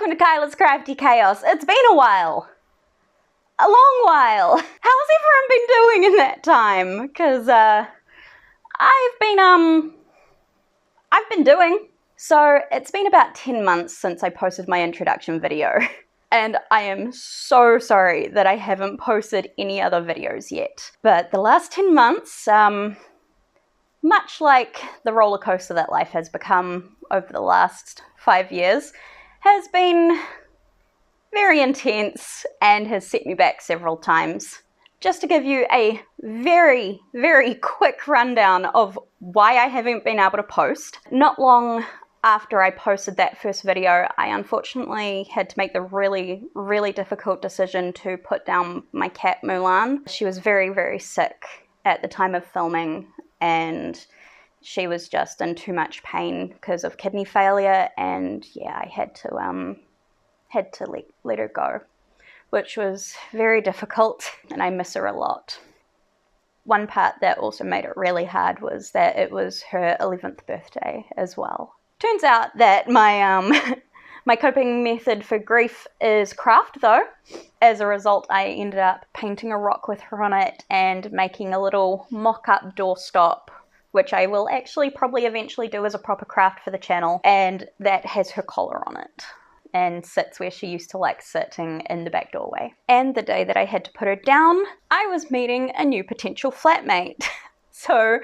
welcome to Kyla's Crafty Chaos. It's been a while. A long while. How's everyone been doing in that time? Because, I've been doing. So, it's been about 10 months since I posted my introduction video. And I am so sorry that I haven't posted any other videos yet. But the last 10 months, much like the roller coaster that life has become over the last 5 years, has been very intense and has set me back several times. Just to give you a very, very quick rundown of why I haven't been able to post. Not long after I posted that first video, I unfortunately had to make the really, really difficult decision to put down my cat Mulan. She was very, very sick at the time of filming, and she was just in too much pain because of kidney failure, and yeah, I had to let her go, which was very difficult, and I miss her a lot. One part that also made it really hard was that it was her 11th birthday as well. Turns out that my my coping method for grief is craft, though. As a result, I ended up painting a rock with her on it and making a little mock-up doorstop, which I will actually probably eventually do as a proper craft for the channel, and that has her collar on it and sits where she used to like sitting in the back doorway. And the day that I had to put her down, I was meeting a new potential flatmate. So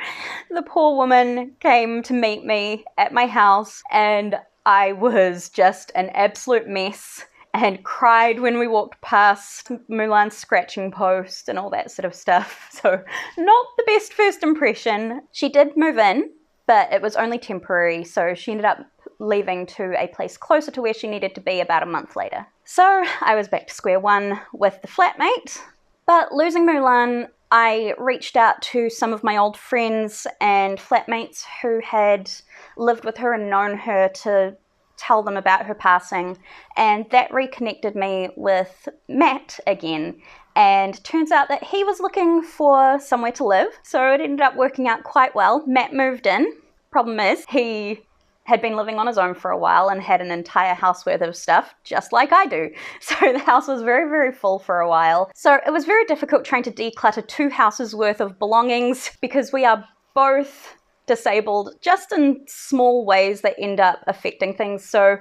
the poor woman came to meet me at my house, and I was just an absolute mess and cried when we walked past Mulan's scratching post and all that sort of stuff. So not the best first impression. She did move in, but it was only temporary, so she ended up leaving to a place closer to where she needed to be about a month later. So I was back to square one with the flatmate, but losing Mulan, I reached out to some of my old friends and flatmates who had lived with her and known her to tell them about her passing, and that reconnected me with Matt again. And turns out that he was looking for somewhere to live, so it ended up working out quite well. Matt moved in. Problem is, he had been living on his own for a while and had an entire house worth of stuff, just like I do. So the house was very, very full for a while. So it was very difficult trying to declutter 2 houses worth of belongings because we are both disabled just in small ways that end up affecting things. So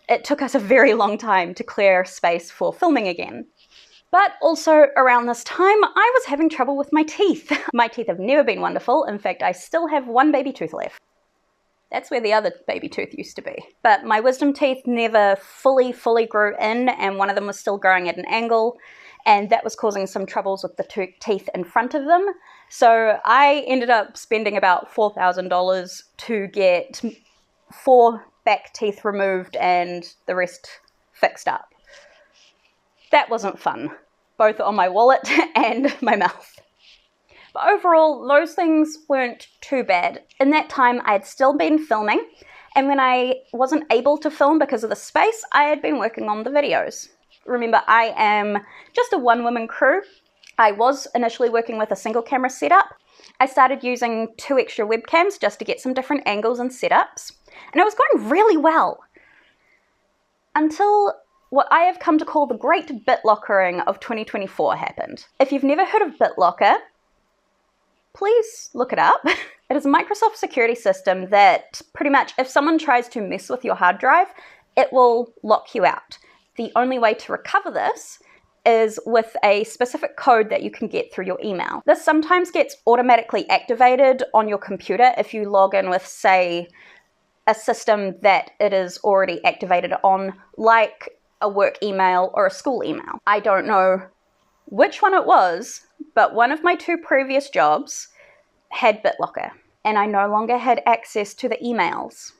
it took us a very long time to clear space for filming again. But also around this time, I was having trouble with my teeth. My teeth have never been wonderful. In fact, I still have one baby tooth left. That's where the other baby tooth used to be. But my wisdom teeth never fully grew in, and one of them was still growing at an angle, and that was causing some troubles with the teeth in front of them. So I ended up spending about $4,000 to get 4 back teeth removed and the rest fixed up. That wasn't fun, both on my wallet and my mouth. But overall, those things weren't too bad. In that time, I had still been filming, and when I wasn't able to film because of the space, I had been working on the videos. Remember, I am just a one-woman crew. I was initially working with a single camera setup. I started using 2 extra webcams just to get some different angles and setups, and it was going really well. Until what I have come to call the great BitLockering of 2024 happened. If you've never heard of BitLocker, please look it up. It is a Microsoft security system that pretty much, if someone tries to mess with your hard drive, it will lock you out. The only way to recover this is with a specific code that you can get through your email. This sometimes gets automatically activated on your computer if you log in with, say, a system that it is already activated on, like a work email or a school email. I don't know which one it was, but one of my 2 previous jobs had BitLocker, and I no longer had access to the emails.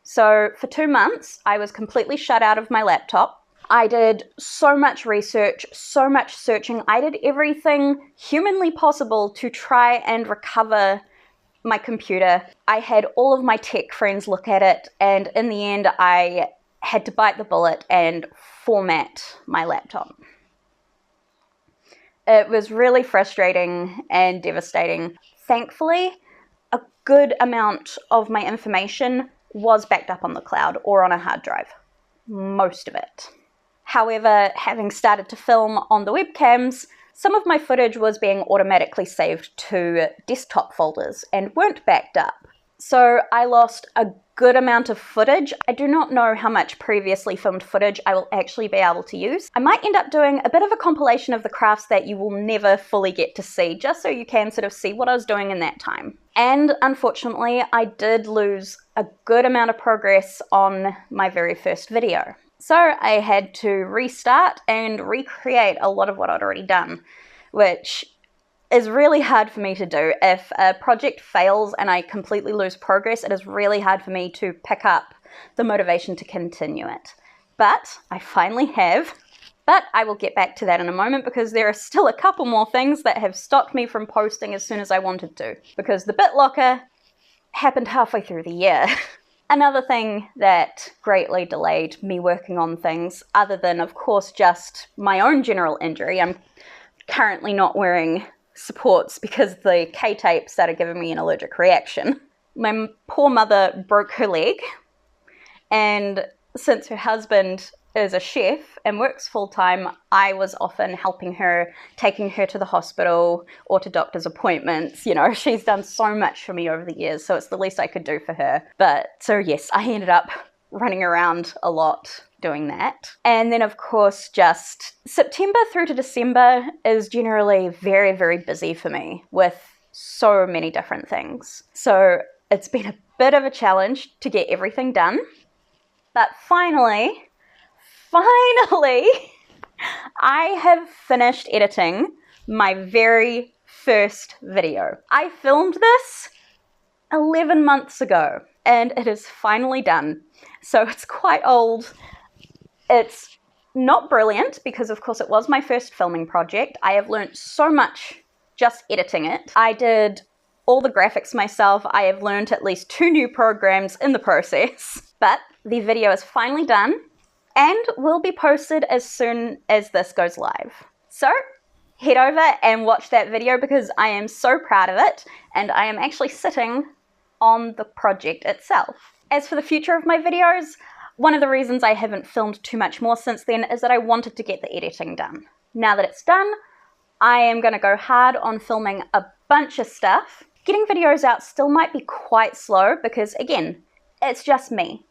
So for 2 months, I was completely shut out of my laptop. I did so much research, so much searching. I did everything humanly possible to try and recover my computer. I had all of my tech friends look at it, and in the end, I had to bite the bullet and format my laptop. It was really frustrating and devastating. Thankfully, a good amount of my information was backed up on the cloud or on a hard drive. most of it. However, having started to film on the webcams, some of my footage was being automatically saved to desktop folders and weren't backed up. So I lost a good amount of footage. I do not know how much previously filmed footage I will actually be able to use. I might end up doing a bit of a compilation of the crafts that you will never fully get to see, just so you can sort of see what I was doing in that time. And unfortunately, I did lose a good amount of progress on my very first video. So I had to restart and recreate a lot of what I'd already done, which is really hard for me to do. If a project fails and I completely lose progress, it is really hard for me to pick up the motivation to continue it. But I finally have. But I will get back to that in a moment, because there are still a couple more things that have stopped me from posting as soon as I wanted to, because the BitLocker happened halfway through the year. Another thing that greatly delayed me working on things, other than, of course, just my own general injury. I'm currently not wearing supports because the K-tape started giving me an allergic reaction. My poor mother broke her leg, and since her husband is a chef and works full-time, I was often helping her, taking her to the hospital or to doctor's appointments. You know, she's done so much for me over the years, so it's the least I could do for her. But so yes, I ended up running around a lot doing that. And then of course, just September through to December is generally very, very busy for me with so many different things. So it's been a bit of a challenge to get everything done. But finally, I have finished editing my very first video. I filmed this 11 months ago, and it is finally done. So it's quite old. It's not brilliant because, of course, it was my first filming project. I have learned so much just editing it. I did all the graphics myself. I have learned at least 2 new programs in the process. But the video is finally done and will be posted as soon as this goes live. So head over and watch that video, because I am so proud of it, and I am actually sitting on the project itself. As for the future of my videos, one of the reasons I haven't filmed too much more since then is that I wanted to get the editing done. Now that it's done, I am going to go hard on filming a bunch of stuff. Getting videos out still might be quite slow because, again, it's just me.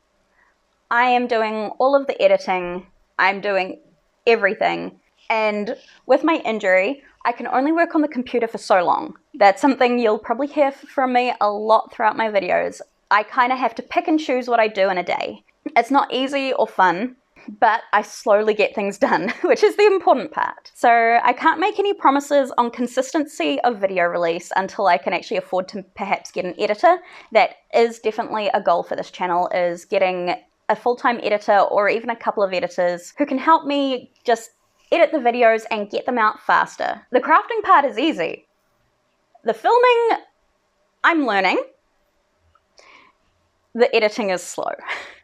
I am doing all of the editing, I'm doing everything, and with my injury, I can only work on the computer for so long. That's something you'll probably hear from me a lot throughout my videos. I kind of have to pick and choose what I do in a day. It's not easy or fun, but I slowly get things done, which is the important part. So I can't make any promises on consistency of video release until I can actually afford to perhaps get an editor. That is definitely a goal for this channel, is getting a full-time editor or even a couple of editors who can help me just edit the videos and get them out faster. The crafting part is easy. The filming, I'm learning. The editing is slow.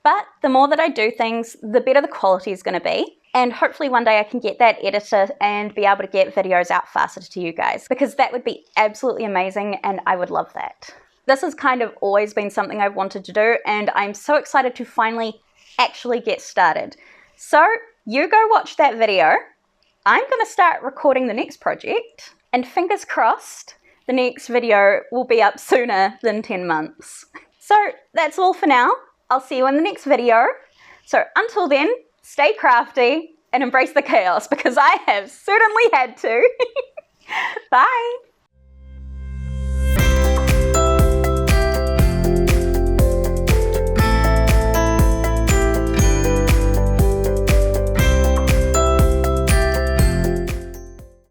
But the more that I do things, the better the quality is going to be. And hopefully one day I can get that editor and be able to get videos out faster to you guys, because that would be absolutely amazing and I would love that. This has kind of always been something I've wanted to do, and I'm so excited to finally actually get started. So you go watch that video. I'm going to start recording the next project, and fingers crossed the next video will be up sooner than 10 months. So that's all for now. I'll see you in the next video. So until then, stay crafty and embrace the chaos, because I have certainly had to. Bye!